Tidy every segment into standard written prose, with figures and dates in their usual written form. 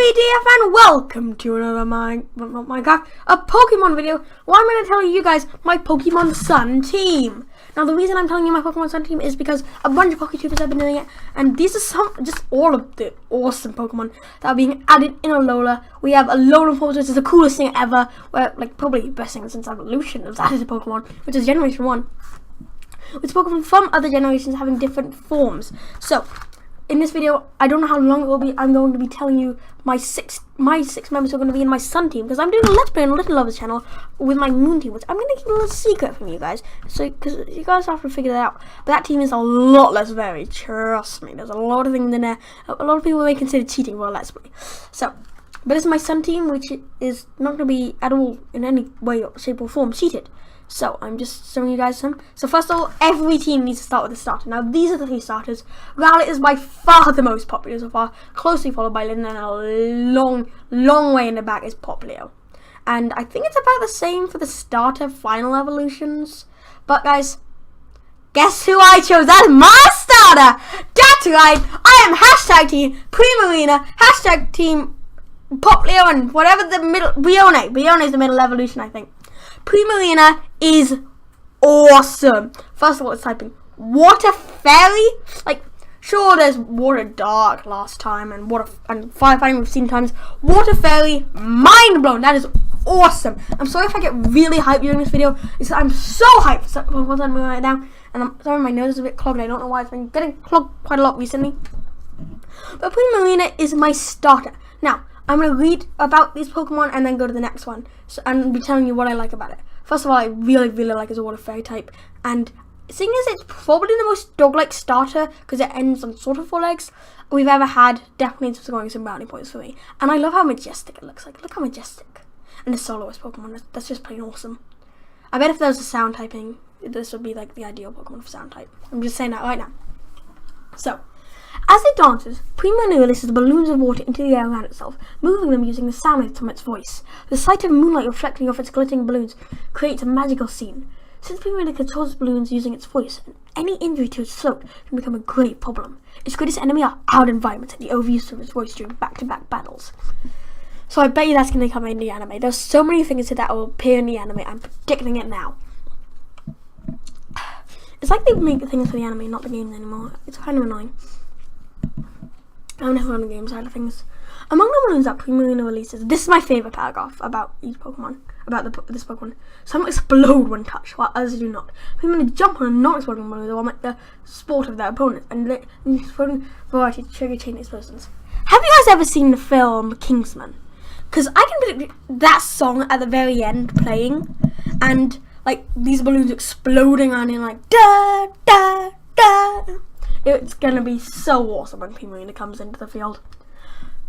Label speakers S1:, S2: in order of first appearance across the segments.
S1: BDF and welcome to another a Pokemon video where I'm going to tell you guys my Pokemon Sun team. Now the reason I'm telling you my Pokemon Sun team is because a bunch of PokeTubers have been doing it, and these are just all of the awesome Pokemon that are being added in Alola. We have Alolan Force, which is the coolest thing ever, where probably the best thing since Evolution was added to Pokemon, which is Generation 1. With Pokemon from other generations having different forms. So in this video, I don't know how long it will be. I'm going to be telling you my six members who are going to be in my Sun team, because I'm doing a Let's Play on Little Lovers channel with my Moon team, which I'm going to keep a little secret from you guys, so because you guys have to figure that out. But that team is a lot less varied. Trust me, there's a lot of things in there. A lot of people may consider cheating for a Let's Play. So, but it's my Sun team, which is not going to be at all in any way, shape, or form cheated. So I'm just showing you guys some. So first of all, every team needs to start with a starter. Now these are the 3 starters. Rowlet is by far the most popular so far, closely followed by Lynn, and a long way in the back is Popplio. And I think it's about the same for the starter final evolutions. But guys, guess who I chose as my starter? That's right, I am hashtag team Primarina, hashtag team Popplio, and whatever the middle, Brione is the middle evolution, I think. Primarina is awesome. First of all, it's typing Water Fairy. Like, sure, there's Water Dark last time and Firefighting we've seen times. Water Fairy, mind blown. That is awesome. I'm sorry if I get really hyped during this video. I'm so hyped for what's on me right now, and I'm sorry my nose is a bit clogged. I don't know why. It's been getting clogged quite a lot recently. But Primarina is my starter. Now, I'm going to read about these Pokemon and then go to the next one, and be telling you what I like about it. First of all, I really like its Water Fairy type, and seeing as it's probably the most dog-like starter because it ends on sort of 4 legs we've ever had, definitely scoring some brownie points for me. And I love how majestic it looks like. Look how majestic. And the soloist Pokemon, that's just plain awesome. I bet if there was a sound typing, this would be like the ideal Pokemon for sound type. I'm just saying that right now. So, as it dances, Primarina releases balloons of water into the air around itself, moving them using the sound waves from its voice. The sight of moonlight reflecting off its glittering balloons creates a magical scene. Since Primarina controls balloons using its voice, any injury to its throat can become a great problem. Its greatest enemy are hard environments and the overuse of its voice during back-to-back battles. So I bet you that's going to come in the anime. There's so many things that will appear in the anime. I'm predicting it now. It's like they make things for the anime, not the games anymore. It's kind of annoying. I'm never on the game side of things. Among the balloons that Primarina releases, this is my favourite paragraph about each Pokemon, this Pokemon. Some explode when touched, while others do not. Primarina jump on a non-exploding balloon that will make the sport of their opponents, and the exploding variety trigger chain explosions. Have you guys ever seen the film Kingsman? Because I can predict that song at the very end playing, and like these balloons exploding on it, like da da da. It's gonna be so awesome when Primarina comes into the field.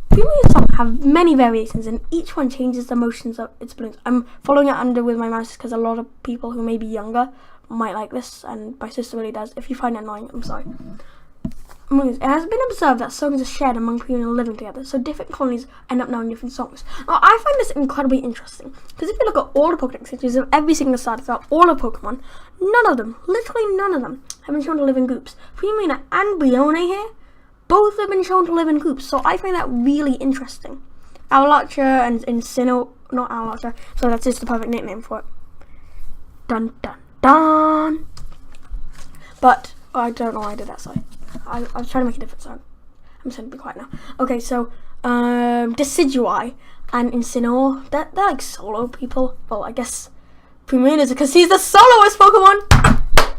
S1: Primarina's songs have many variations, and each one changes the motions of its balloons. I'm following it under with my mouse because a lot of people who may be younger might like this, and my sister really does. If you find it annoying, I'm sorry. It has been observed that songs are shared among Primarina living together, so different colonies end up knowing different songs. Now, I find this incredibly interesting, because if you look at all the Pokédex entries of every single starter throughout all of Pokemon, none of them, literally none of them, have been shown to live in groups. Primarina and Brione here, both have been shown to live in groups, so I find that really interesting. Owlachia and Sinnoh, not Owlachia, so that's just the perfect nickname for it. Dun dun dun! But, I don't know why I did that, sorry. I was trying to make a different sound. I'm just going to be quiet now. Okay, so, Decidueye and Incineroar, they're like solo people. Well, I guess Primarina's because he's the soloist Pokemon.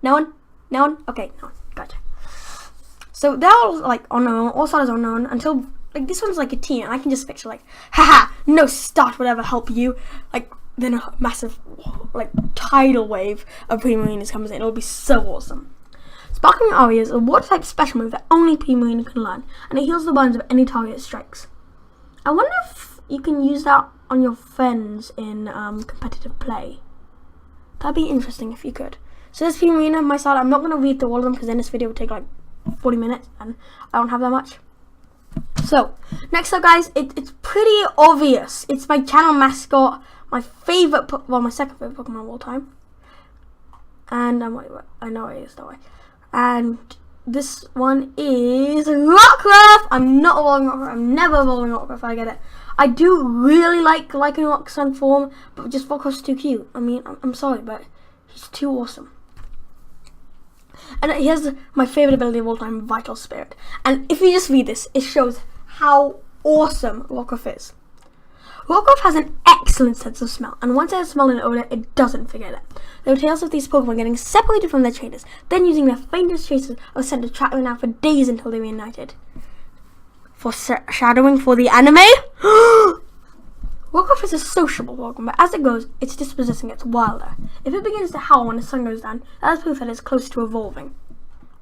S1: No one? No one? Okay, no one. Gotcha. So they're all like unknown, all starters are unknown until like this one's like a team, and I can just picture like, haha, no start would ever help you. Like then a massive like tidal wave of Primarina's comes in. It'll be so awesome. Sparkling Aria is a water-type special move that only Primarina can learn, and it heals the burns of any target it strikes. I wonder if you can use that on your friends in competitive play. That'd be interesting if you could. So this Primarina, my side, I'm not going to read through all of them because then this video would take like 40 minutes, and I don't have that much. So, next up guys, it's pretty obvious. It's my channel mascot, my favourite, my second favourite Pokemon of all time. And I know it is, don't I? And this one is Rockruff. I'm not evolving Rockruff. I'm never evolving Rockruff if I get it. I do really like Lycanroc Sun form, but just Rockruff's too cute. I mean, I'm sorry, but he's too awesome. And here's my favorite ability of all time, Vital Spirit. And if you just read this, it shows how awesome Rockruff is. Rockruff has an excellent sense of smell, and once it has smelled an odor, it doesn't forget it. There are tales of these Pokemon getting separated from their trainers, then using their faintest traces of scent to track them down for days until they reunited. Foreshadowing for the anime? Rockruff is a sociable Pokemon, but as it goes, its disposition gets wilder. If it begins to howl when the sun goes down, that is proof that it's close to evolving.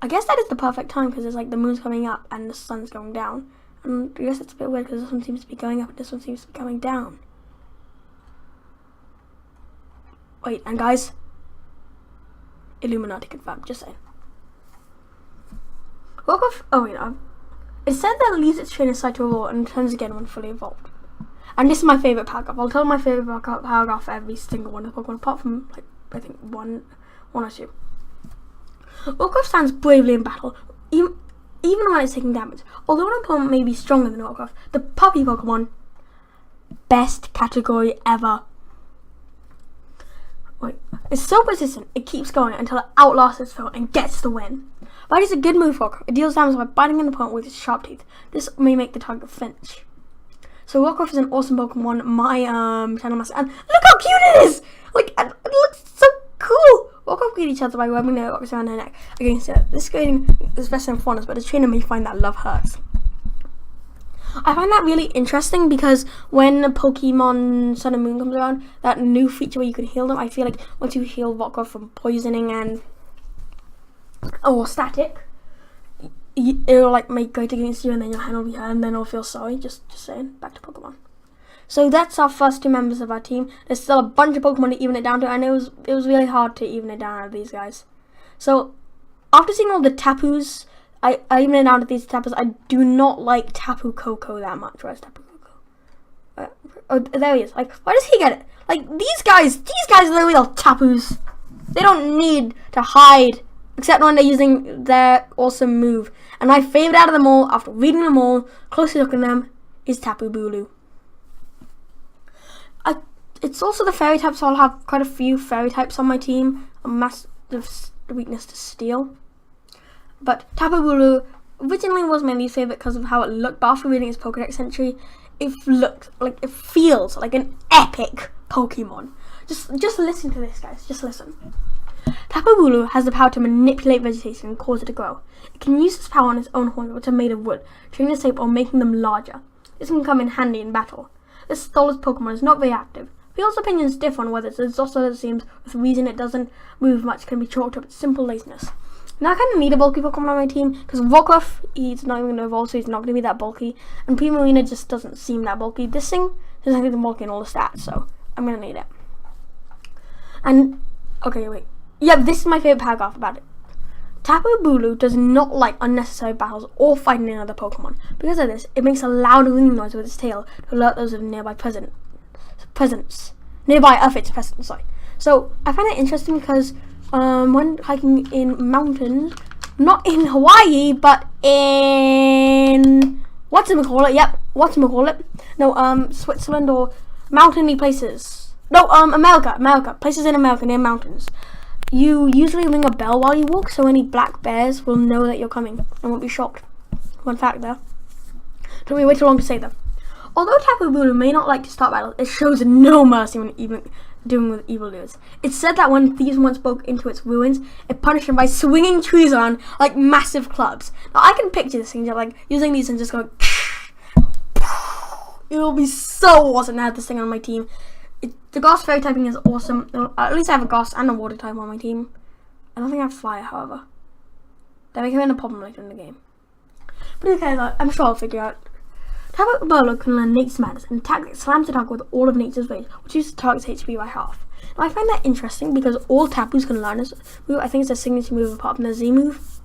S1: I guess that is the perfect time because it's like the moon's coming up and the sun's going down. And I guess it's a bit weird because this one seems to be going up and this one seems to be coming down. Wait, and guys, Illuminati confirmed, just saying. Rockruff, oh wait, it said that it leaves its trainer's side to evolve and returns again when fully evolved. And this is my favourite paragraph. I'll tell my favourite paragraph for every single one of the Pokemon, apart from, like, I think one or two. Rockruff stands bravely in battle, even when it's taking damage. Although an opponent may be stronger than Rockruff, the puppy Pokemon, best category ever. Wait, it's so persistent, it keeps going until it outlasts its foe and gets the win. Bite is a good move for Rockruff. It deals damage by biting an opponent with its sharp teeth. This may make the target flinch. So Rockruff is an awesome Pokemon, my channel master, and look how cute it is! Like, it looks so cool! Rockruff greet each other by rubbing their rocks around their neck against it. This greeting is best in fondness, but the trainer may find that love hurts. I find that really interesting because when Pokemon Sun and Moon comes around, that new feature where you can heal them, I feel like once you heal Rockruff from poisoning and or static, it'll like make great against you and then your hand will be hurt and then it'll feel sorry. Just saying. Back to Pokemon. So that's our first two members of our team. There's still a bunch of Pokemon to even it down to, and it was really hard to even it down out of these guys. So after seeing all the Tapus, I even it down to these Tapus. I do not like Tapu Koko that much. Where's Tapu Koko? Oh, there he is. Like, why does he get it? Like, these guys are the real Tapus. They don't need to hide, except when they're using their awesome move. And my favorite out of them all, after reading them all, closely looking at them, is Tapu Bulu. It's also the fairy type, so I'll have quite a few fairy types on my team. A massive weakness to steel. But Tapu Bulu originally was my least favorite because of how it looked, but after reading its Pokédex entry, it feels like an epic Pokemon. Just listen to this, guys. Just listen. Tapu Bulu has the power to manipulate vegetation and cause it to grow. It can use this power on its own horns, which are made of wood, turning the shape or making them larger. This can come in handy in battle. This stalled Pokemon is not very active. People's opinions differ on whether it's as docile as it seems, with the reason it doesn't move much can be chalked up to simple laziness. Now I kind of need a bulky Pokemon on my team, because Rockruff, he's not even going to evolve, so he's not going to be that bulky, and Primarina just doesn't seem that bulky. This thing doesn't have the bulky in all the stats, so I'm going to need it. And, okay, wait. Yeah, this is my favorite paragraph about it. Tapu Bulu does not like unnecessary battles or fighting another Pokemon. Because of this, it makes a loud ringing noise with its tail to alert those of nearby presence. Nearby of its presence, sorry. So, I find it interesting because when hiking in mountains, not in Hawaii, but in Switzerland or mountainy places. No, America. Places in America near mountains. You usually ring a bell while you walk, so any black bears will know that you're coming and won't be shocked. One fact there. Took me way too long to say that. Although Tapu Bulu may not like to start battles, it shows no mercy when even dealing with evildoers. It's said that when thieves once broke into its ruins, it punished them by swinging trees around like massive clubs. Now I can picture this thing, like using these and just going. It will be so awesome to have this thing on my team. The Ghost Fairy typing is awesome. At least I have a Ghost and a Water type on my team. I don't think I have Fire, however. That may come in a problem later in the game. But okay, I'm sure I'll figure out. Tapu Bulu can learn Nature's Madness, an attack that slams the target with all of Nature's rage, which uses the target's HP by half. Now I find that interesting because all Tapus can learn this move. I think it's a signature move apart from the Z move.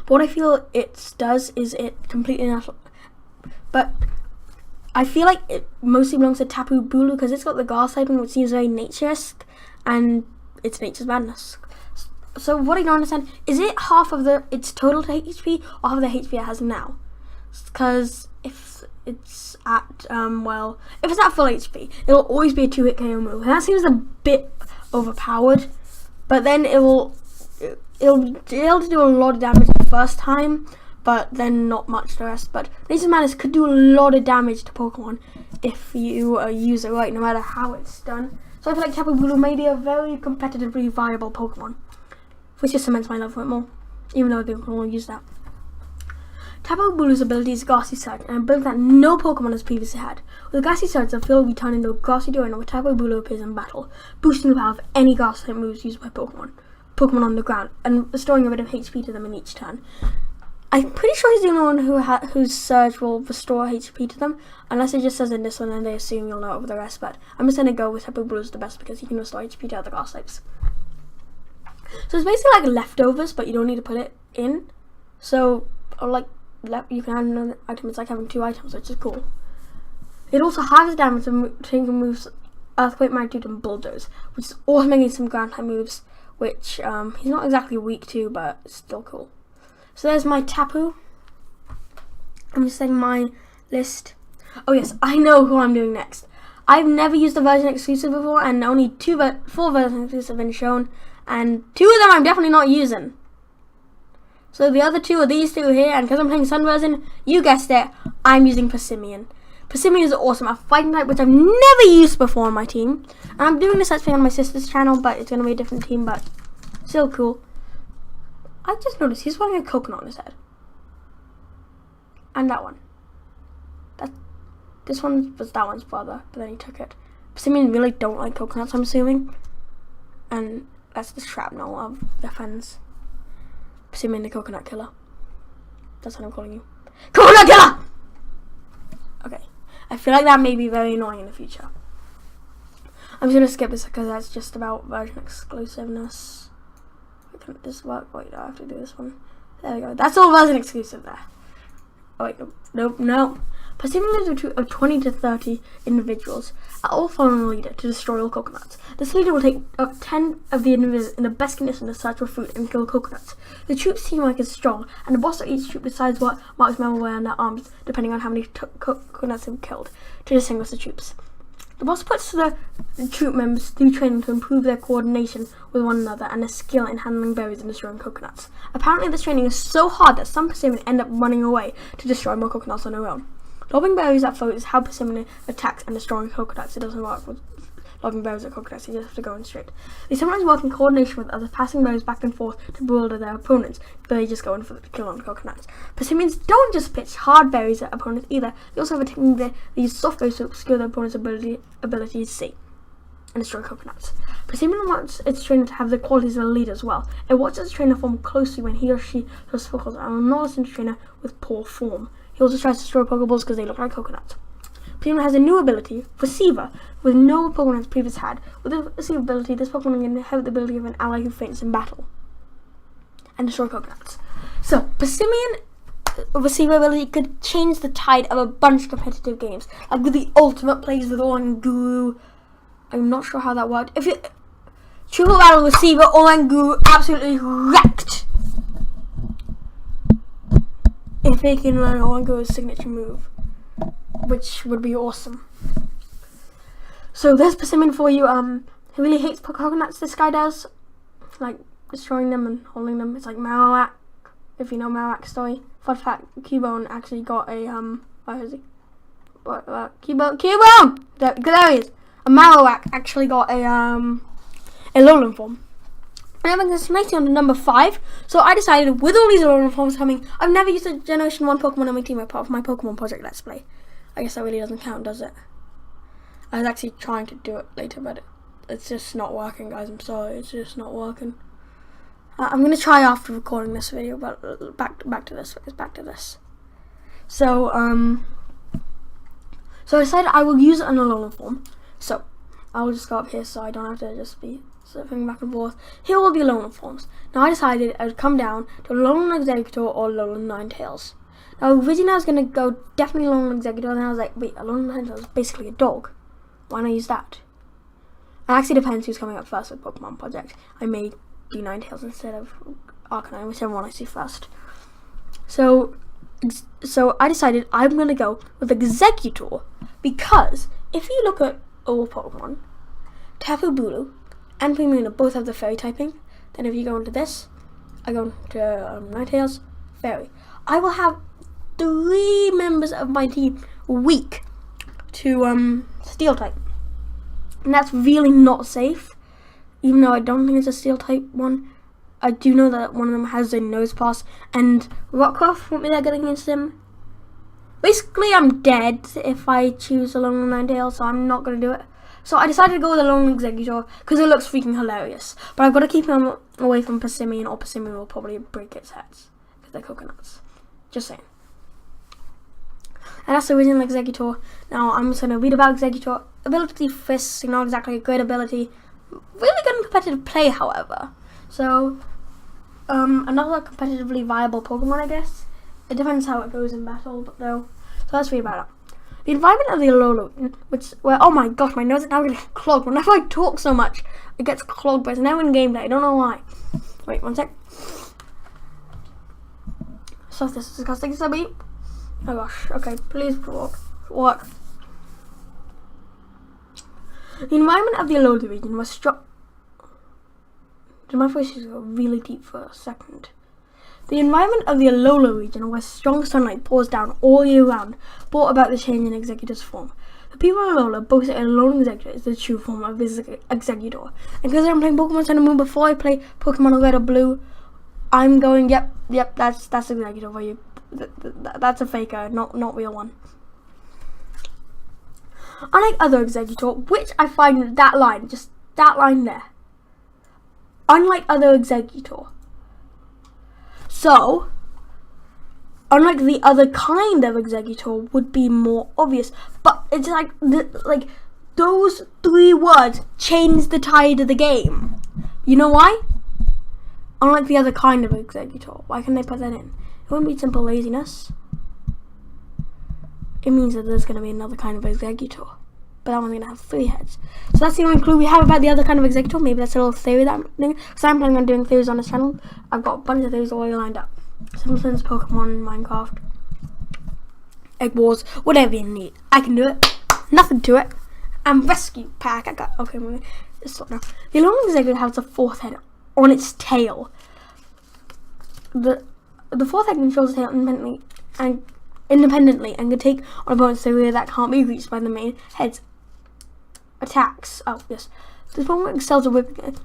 S1: But what I feel it does is it completely natural. But I feel like it mostly belongs to Tapu Bulu because it's got the Grass typing, which seems very nature-esque, and it's Nature's Madness. So what I don't understand, is it half of its total HP or half of the HP it has now? because if it's at if it's at full HP, it'll always be a 2-hit KO move, and that seems a bit overpowered. But then it'll be able to do a lot of damage the first time, but then not much the rest. But Nature's Madness could do a lot of damage to Pokemon if you use it right, no matter how it's done. So I feel like Tapu Bulu may be a very competitively viable Pokemon, which just cements my love for it more, even though people won't use that. Tapu Bulu's ability is Grassy Surge, and a ability that no Pokemon has previously had. With Grassy Surge, the field will be turned into a grassy terrain where Tapu Bulu appears in battle, boosting the power of any grass-type moves used by Pokemon on the ground, and restoring a bit of HP to them in each turn. I'm pretty sure he's the only one whose Surge will restore HP to them, unless it just says in this one and they assume you'll know over the rest, but I'm just going to go with Tapu Bulu as the best because he can restore HP to other grass types. So it's basically like leftovers, but you don't need to put it in. So, or like, you can add another item. It's like having 2 items, which is cool. It also halves damage to taking moves Earthquake, Magnitude, and Bulldoze, which is also making some ground type moves, which he's not exactly weak to, but it's still cool. So there's my Tapu. I'm just saying my list. Oh yes, I know who I'm doing next. I've never used a version exclusive before, and only 4 versions exclusive have been shown, and 2 of them I'm definitely not using. So the other 2 are these 2 here, and because I'm playing Sun version, you guessed it, I'm using Passimian. Passimian is awesome, a fighting type which I've never used before on my team. And I'm doing this let's play on my sister's channel, but it's going to be a different team, but still cool. I just noticed he's wearing a coconut on his head. And that one. This one was that one's brother, but then he took it. Passimian really don't like coconuts, I'm assuming. And that's the shrapnel of their fans. Passimian the Coconut Killer. That's what I'm calling you. Coconut Killer! Okay. I feel like that may be very annoying in the future. I'm just going to skip this because that's just about version exclusiveness. Can this work? Wait, I have to do this one. There we go. That's all version exclusive there. Oh wait, nope, no. Passimian is a troop of 20 to 30 individuals are all following a leader to destroy all coconuts. This leader will take up 10 of the individuals in the best condition to search for fruit and kill coconuts. The troop's teamwork is strong, and the boss of each troop decides what marks men will wear on their arms, depending on how many coconuts they've killed, to distinguish the troops. The boss puts the troop members through training to improve their coordination with one another and their skill in handling berries and destroying coconuts. Apparently this training is so hard that some Passimian end up running away to destroy more coconuts on their own. Lobbing berries at foes is how Passimian attacks and destroying coconuts. It doesn't work with lobbing berries at coconuts, you just have to go in straight. They sometimes work in coordination with others, passing berries back and forth to bewilder their opponents, but they just go in for the kill on coconuts. Passimians don't just pitch hard berries at opponents either, they also have a technique that they use soft berries to obscure their opponent's ability to see and destroy coconuts. Passimian wants its trainer to have the qualities of a leader as well. It watches its trainer form closely when he or she does focus and will not listen to trainer with poor form. He also tries to destroy Pokeballs because they look like coconuts. Passimian has a new ability, Receiver, with no Pokemon has previously had. With the Receiver ability, this Pokemon can have the ability of an ally who faints in battle and destroy coconuts. So, Passimian Receiver ability could change the tide of a bunch of competitive games, like with the ultimate plays with Oranguru. I'm not sure how that worked. If it Triple Battle Receiver, Oranguru absolutely wrecked. If they can learn Oranguru's signature move, which would be awesome. So there's Passimian for you. He really hates coconuts, this guy does. Like destroying them and holding them. It's like Marowak, if you know Marowak's story. Fun fact, Cubone actually got a where is he? Cubone! There he is. A Marowak actually got a Alolan form. And I'm selecting on the number 5, so I decided with all these Alolan forms coming, I've never used a Generation 1 Pokemon on my team apart from my Pokemon Project Let's Play. I guess that really doesn't count, does it? I was actually trying to do it later, but it's just not working, guys. I'm sorry, it's just not working. I'm going to try after recording this video, but back to this. So, so I decided I will use an Alolan form. So, I will just go up here so I don't have to just be surfing back and forth. Here will be Alolan forms. Now I decided I would come down to Alolan Exeggutor or Alolan Ninetales. Now originally I was going to go definitely Alolan Exeggutor, and then I was like, wait, Alolan Ninetales is basically a dog. Why not use that? It actually depends who's coming up first with Pokemon Project. I may do Ninetales instead of Arcanine, whichever one I see first. So, So I decided I'm gonna go with Exeggutor, because if you look at all Pokemon, Tapu Bulu and Pumina both have the fairy typing. Then if you go into this, I go into Ninetales, fairy. I will have 3 members of my team weak to steel type, and that's really not safe. Even though I don't think it's a steel type one, I do know that one of them has a nose pass, and Rockruff won't be that good against him. Basically, I'm dead if I choose Alolan Ninetales, so I'm not going to do it. So I decided to go with Alolan Exeggutor because it looks freaking hilarious. But I've got to keep him away from Persimmon, or Persimmon will probably break its heads because they're coconuts. Just saying. And that's the original Exeggutor. Now I'm just going to read about Exeggutor. Ability Fists, not exactly a great ability. Really good in competitive play, however. So, another competitively viable Pokemon, I guess. It depends how it goes in battle, but though. So let's read about it. The environment of the Alola, oh my gosh, my nose is now getting clogged. Whenever I talk so much, it gets clogged, but it's now in gameplay. I don't know why. Wait, one sec. So this is disgusting, so be. Oh gosh, okay, please work. The environment of the Alola region was strong. Did my voice just go really deep for a second? The environment of the Alola region, where strong sunlight pours down all year round, brought about the change in Exeggutor's form. The people of Alola boast that Alolan Exeggutor is the true form of Exeggutor. And because I'm playing Pokemon Sun and Moon before I play Pokemon Red or Blue, I'm going, yep, that's Exeggutor for you. That's a faker, not real one. Unlike other Exeggutor, which I find that line there. Unlike other Exeggutor. So, unlike the other kind of Exeggutor would be more obvious, but it's like those 3 words change the tide of the game. You know why? Unlike the other kind of Exeggutor. Why can they put that in? It wouldn't be simple laziness. It means that there's going to be another kind of Exeggutor, but that one's going to have 3 heads. So that's the only clue we have about the other kind of Exeggutor. Maybe that's a little theory that I'm doing, because I'm planning on doing theories on this channel. I've got a bunch of theories already lined up. Simpsons, Pokemon, Minecraft, Egg Wars, whatever you need. I can do it. Nothing to it. And Rescue Pack. Okay, I'm going to stop now. The Alolan Exeggutor has a 4th head on its tail. The 4th head controls the tail independently and can take on opponents area that can't be reached by the main head's attacks. Oh yes, this Pokemon excels at whipping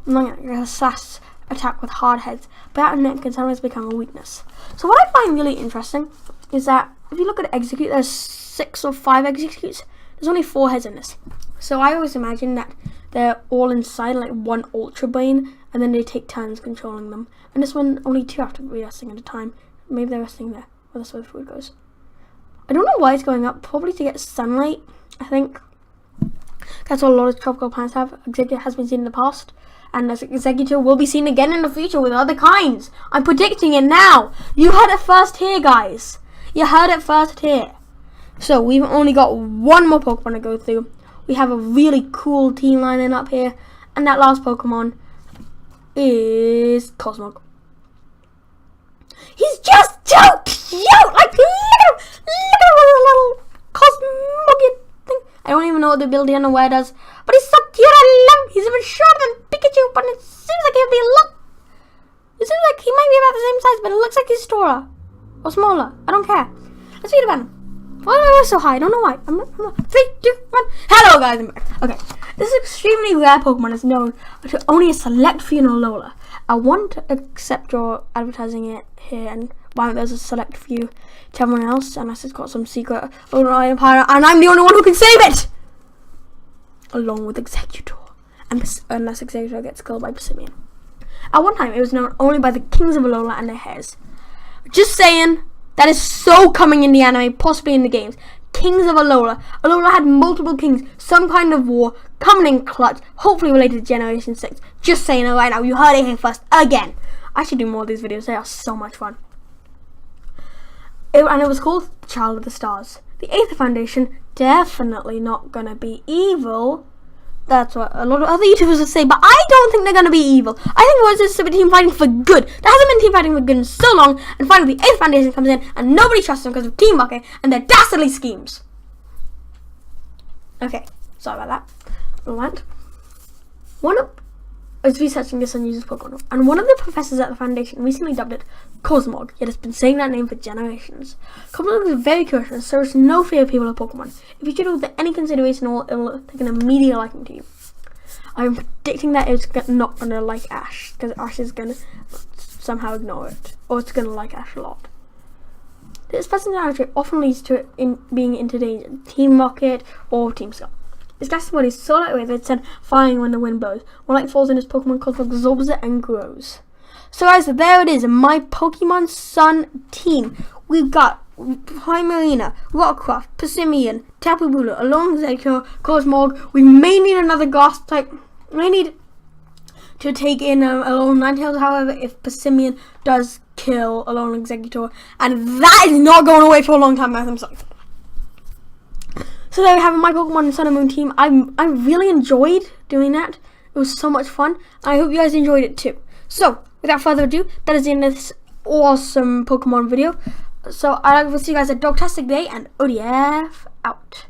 S1: a slash attack with hard heads, but that net can sometimes become a weakness. So what I find really interesting is that if you look at Exeggcute, there's 6 or 5 Exeggcutes. There's only 4 heads in this. So I always imagine that they're all inside like one Ultra Brain, and then they take turns controlling them. And this one, only 2 have to be resting at a time. Maybe they're resting there. Well, that's where the food goes. I don't know why it's going up. Probably to get sunlight, I think. That's what a lot of tropical plants have. Exeggutor has been seen in the past, and Exeggutor will be seen again in the future with other kinds. I'm predicting it now. You heard it first here, guys. You heard it first here. So we've only got 1 more Pokemon to go through. We have a really cool team lining up here, and that last Pokemon is Cosmog. He's just so cute! Like, look at the little Cosmog thing. I don't even know what the ability on the where does, but he's so cute. I love him. He's even shorter than Pikachu, but it seems like he'll be it seems like he might be about the same size, but it looks like he's taller or smaller. I don't care. Let's read about him. Why am I so high? I don't know why. I'm not. 3, 2, 1. Hello, guys. I'm back. Okay. This extremely rare Pokemon is known to only a select few in Alola. I want to accept your advertising it here, and why don't there's a select few to everyone else, unless it's got some secret Alola Empire, and I'm the only one who can save it! Along with Exeggutor. Unless Exeggutor gets killed by Persimmon. At one time, it was known only by the kings of Alola and their heirs. Just saying, that is so coming in the anime, possibly in the games. Kings of Alola. Alola had multiple kings, some kind of war, coming in clutch, hopefully related to Generation 6. Just saying it right now, you heard it here first, again. I should do more of these videos, they are so much fun. And it was called Child of the Stars. The Aether Foundation, definitely not gonna be evil. That's what a lot of other YouTubers will say, but I don't think they're going to be evil. I think it was just a team fighting for good. There hasn't been team fighting for good in so long, and finally the 8th Foundation comes in, and nobody trusts them because of Team Rocket and their dastardly schemes. Okay, sorry about that. Rewind. I was researching this unusual Pokemon, and one of the professors at the Foundation recently dubbed it Cosmog, yet it's been saying that name for generations. Cosmog is very curious and shows no fear of people or Pokemon. If you should it with any consideration, it will take an immediate liking to you. I'm predicting that it's not going to like Ash, because Ash is going to somehow ignore it, or it's going to like Ash a lot. This personality often leads to it being into danger, Team Rocket or Team Skull. His gas body is so lightweight that it's sent flying when the wind blows. When light falls in his Pokemon, Cosmog absorbs it and grows. So guys, there it is, my Pokemon Sun team. We've got Primarina, Rockruff, Passimian, Tapu Bulu, Alolan Exeggutor, Cosmog. We may need another Grass type. We may need to take in Alolan Ninetales, however, if Passimian does kill Alolan Exeggutor. And that is not going away for a long time, guys. I'm sorry. So there we have my Pokemon Sun and Moon team. I really enjoyed doing that. It was so much fun. I hope you guys enjoyed it too. So, without further ado, that is the end of this awesome Pokemon video. So, I'd like to see you guys a Dogtastic day, and ODF out.